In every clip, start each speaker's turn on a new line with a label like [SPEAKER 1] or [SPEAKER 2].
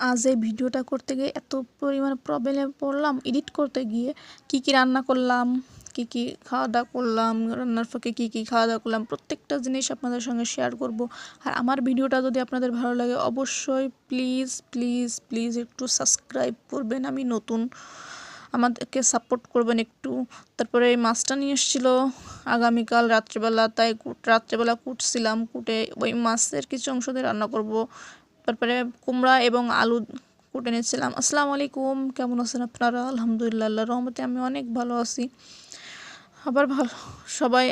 [SPEAKER 1] আজ এই ভিডিওটা করতে গিয়ে এত পরিমাণে প্রবলেমে পড়লাম এডিট করতে গিয়ে। কি রান্না করলাম, কি খাওয়া দাওয়া করলাম, রান্নার ফাঁকে কি খাওয়া দাওয়া করলাম, প্রত্যেকটা জিনিস আপনাদের সঙ্গে শেয়ার করব। আর আমার ভিডিওটা যদি আপনাদের ভালো লাগে অবশ্যই প্লিজ প্লিজ প্লিজ একটু সাবস্ক্রাইব করবেন। আমি নতুন, আমাদেরকে সাপোর্ট করবেন একটু। তারপরে এই মাছটা নিয়ে এসেছিলো আগামীকাল রাত্রেবেলা, তাই রাত্রেবেলা কুটছিলাম, কুটে ওই মাছের কিছু অংশ দিয়ে রান্না করব। তারপরে কুমড়া এবং আলু কুটে নিচ্ছিলাম। আসসালামু আলাইকুম, কেমন আছেন আপনারা? আলহামদুলিল্লাহ, আল্লাহর রহমতে আমি অনেক ভালো আছি। আবার ভালো সবাই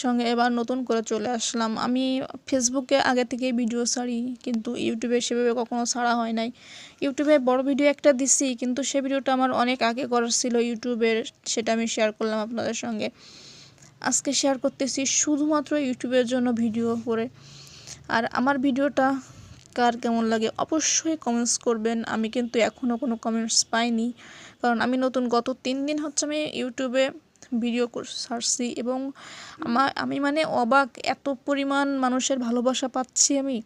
[SPEAKER 1] সঙ্গে এবার নতুন করে চলে আসলাম। আমি ফেসবুকে আগে থেকেই ভিডিও ছাড়ি, কিন্তু ইউটিউবে সেভাবে কখনো ছাড়া হয় নাই। ইউটিউবে বড় ভিডিও একটা দিছি, কিন্তু সে ভিডিওটা আমার অনেক আগে করার ছিল ইউটিউবের, সেটা আমি শেয়ার করলাম আপনাদের সঙ্গে। আজকে শেয়ার করতেছি শুধুমাত্র ইউটিউবের জন্য ভিডিও করে। আর আমার ভিডিওটা কার কেমন লাগে অবশ্যই কমেন্টস করবেন। আমি কিন্তু এখনও কোনো কমেন্টস পাইনি, কারণ আমি নতুন, গত 3 দিন হচ্ছে আমি ইউটিউবে ভিডিও ছাড়ছি, এবং আমি মানে অবাক, এত পরিমাণ মানুষের ভালোবাসা পাচ্ছি আমি,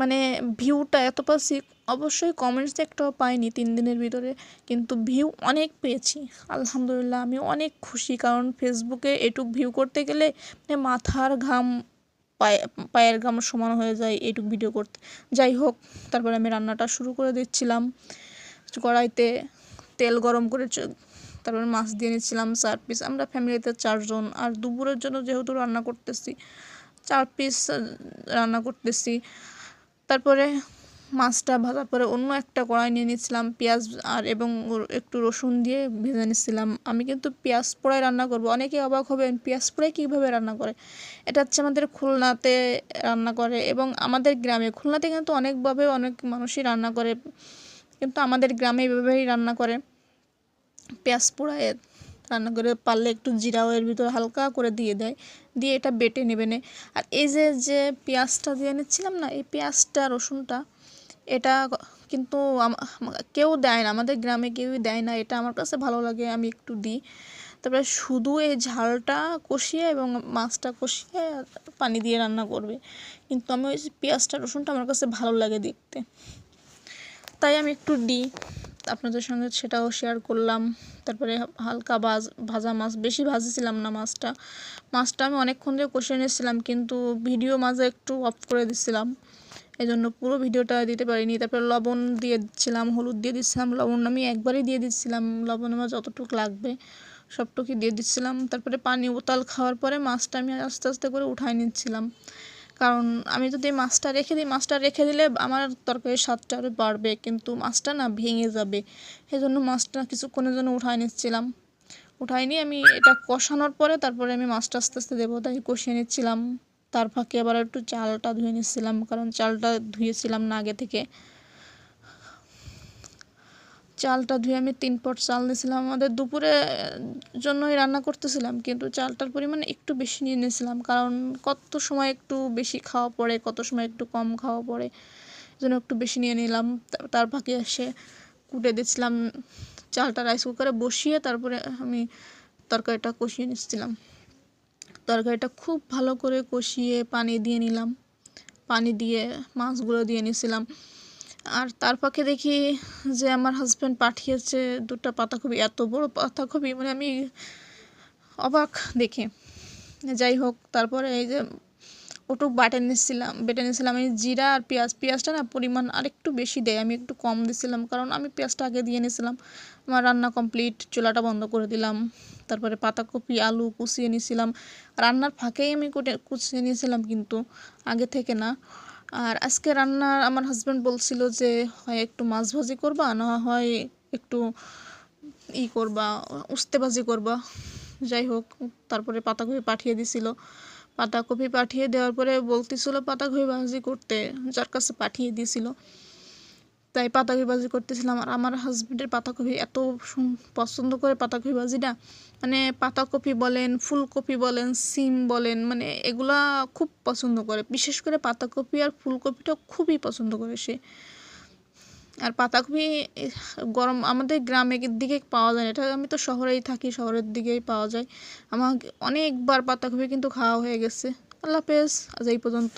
[SPEAKER 1] মানে ভিউটা এত পাচ্ছি। অবশ্যই কমেন্টস একটাও পাইনি 3 দিনের ভিতরে, কিন্তু ভিউ অনেক পেয়েছি। আলহামদুলিল্লাহ, আমি অনেক খুশি, কারণ ফেসবুকে এটুক ভিউ করতে গেলে মানে মাথার ঘাম পায়ের ঘাম সমান হয়ে যায় এইটুক ভিডিও করতে। যাই হোক, তারপরে আমি রান্নাটা শুরু করে দিচ্ছিলাম। কড়াইতে তেল গরম করে তারপরে মাছ দিয়ে নিচ্ছিলাম 4 পিস। আমরা ফ্যামিলিতে 4 জন, আর দুপুরের জন্য যেহেতু রান্না করতেছি 4 পিস রান্না করতেছি। তারপরে মাছটা ভাজার পরে অন্য একটা কড়াই নিয়ে নিচ্ছিলাম, পেঁয়াজ আর এবং একটু রসুন দিয়ে ভেজে নিচ্ছিলাম। আমি কিন্তু পেঁয়াজ পোড়াই রান্না করব। অনেকে অবাক হবেন পেঁয়াজ পোড়াই কীভাবে রান্না করে। এটা হচ্ছে আমাদের খুলনাতে রান্না করে, এবং আমাদের গ্রামে, খুলনাতে কিন্তু অনেকভাবে অনেক মানুষই রান্না করে, কিন্তু আমাদের গ্রামে এভাবেই রান্না করে, পেঁয়াজ পোড়ায় রান্না করে। পারলে একটু জিরাও এর ভিতরে হালকা করে দিয়ে দেয়, দিয়ে এটা বেটে নেবেন। আর এই যে পেঁয়াজটা দিয়ে নিচ্ছিলাম না, এই পেঁয়াজটা রসুনটা এটা কিন্তু কেউ দেয় না, আমাদের গ্রামে কেউই দেয় না। এটা আমার কাছে ভালো লাগে, আমি একটু দিই। তারপরে শুধু এই ঝালটা কষিয়ে এবং মাছটা কষিয়ে পানি দিয়ে রান্না করবে, কিন্তু আমি ওই পেঁয়াজটা রসুনটা আমার কাছে ভালো লাগে দেখতে, তাই আমি একটু দিই। আপনাদের সঙ্গে সেটাও শেয়ার করলাম। তারপরে হালকা ভাজা মাছ, বেশি ভাজেছিলাম না মাছটা আমি অনেকক্ষণ ধরে কষিয়ে নিয়েছিলাম, কিন্তু ভিডিও মাঝে একটু অফ করে দিচ্ছিলাম, এই জন্য পুরো ভিডিওটা দিতে পারিনি। তারপরে লবণ দিয়ে দিচ্ছিলাম, হলুদ দিয়ে দিচ্ছিলাম, লবণ আমি একবারই দিয়ে দিচ্ছিলাম, লবণ আমার যতটুকু লাগবে সবটুকুই দিয়ে দিচ্ছিলাম। তারপরে পানি উতাল খাওয়ার পরে মাছটা আমি আস্তে আস্তে করে উঠাই নিচ্ছিলাম, কারণ আমি যদি মাছটা রেখে দিলে আমার তরকারির স্বাদটা আরও বাড়বে, কিন্তু মাছটা না ভেঙে যাবে। সেই জন্য মাছটা কিছুক্ষণের জন্য উঠাই নিচ্ছিলাম। উঠাই নিয়ে আমি এটা কষানোর পরে তারপরে আমি মাছটা আস্তে আস্তে দেবো, তাই কষিয়ে নিচ্ছিলাম। তার ফাঁকে আবার একটু চালটা ধুয়ে নিচ্ছিলাম, কারণ চালটা ধুয়েছিলাম না আগে থেকে। চালটা ধুয়ে আমি 3 পট চাল নিয়েছিলাম, আমাদের দুপুরে জন্যই রান্না করতেছিলাম, কিন্তু চালটার পরিমাণ একটু বেশি নিয়ে নিয়েছিলাম, কারণ কত সময় একটু বেশি খাওয়া পড়ে, কত সময় একটু কম খাওয়া পড়ে, জন্য একটু বেশি নিয়ে নিলাম। তার ফাঁকে এসে কুটে দিচ্ছিলাম চালটা, রাইস কুকারে বসিয়ে তারপরে আমি তরকারিটা কষিয়ে নিচ্ছিলাম। তরকারিটা খুব ভালো করে কষিয়ে পানি দিয়ে নিলাম, পানি দিয়ে মাছগুলো দিয়ে নিয়েছিলাম। আর তার ফাঁকে দেখি যে আমার হাজব্যান্ড পাঠিয়েছে 2টা পাতাকপি, এত বড় পাতাকপি, মানে আমি অবাক দেখে। যাই হোক, তারপরে এই যে ওটুক বেটে নিয়েছিলাম এই জিরা আর পেঁয়াজটা না পরিমাণ আরেকটু বেশি দেয়, আমি একটু কম দিয়েছিলাম, কারণ আমি পেঁয়াজটা আগে দিয়ে নিয়েছিলাম। আমার রান্না কমপ্লিট, চুলাটা বন্ধ করে দিলাম। তারপরে পাতাকপি আলু কুচিয়ে নিয়েছিলাম, রান্নার ফাঁকেই আমি কুচিয়ে নিয়েছিলাম, কিন্তু আগে থেকে না। আর আজকে রান্না আমার হাজব্যান্ড বলছিল যে হয় একটু মাছ ভাজি করবা, না হয় একটু করবা, উস্তে ভাজি করবা। যাই হোক, তারপরে পাতাকপি পাঠিয়ে দিছিল। পাতাকপি পাঠিয়ে দেওয়ার পরে বলতেছিল পাতাকপি ভাজি করতে, যার কাছে পাঠিয়ে দিয়েছিল, তাই পাতাকপি ভাজি করতেছিলাম। আর আমার হাজব্যান্ডের পাতাকপি এত পছন্দ করে পাতাকপি ভাজিটা, মানে পাতাকপি বলেন, ফুলকপি বলেন, সিম বলেন, মানে এগুলা খুব পছন্দ করে, বিশেষ করে পাতাকপি আর ফুলকপিটা খুবই পছন্দ করে সে। আর পাতাকপি গরম আমাদের গ্রামের দিকে পাওয়া যায় না, এটা আমি তো শহরেই থাকি, শহরের দিকেই পাওয়া যায়। আমার অনেকবার পাতাকপি কিন্তু খাওয়া হয়ে গেছে। আল্লাহ হাফেজ, আজ এই পর্যন্ত।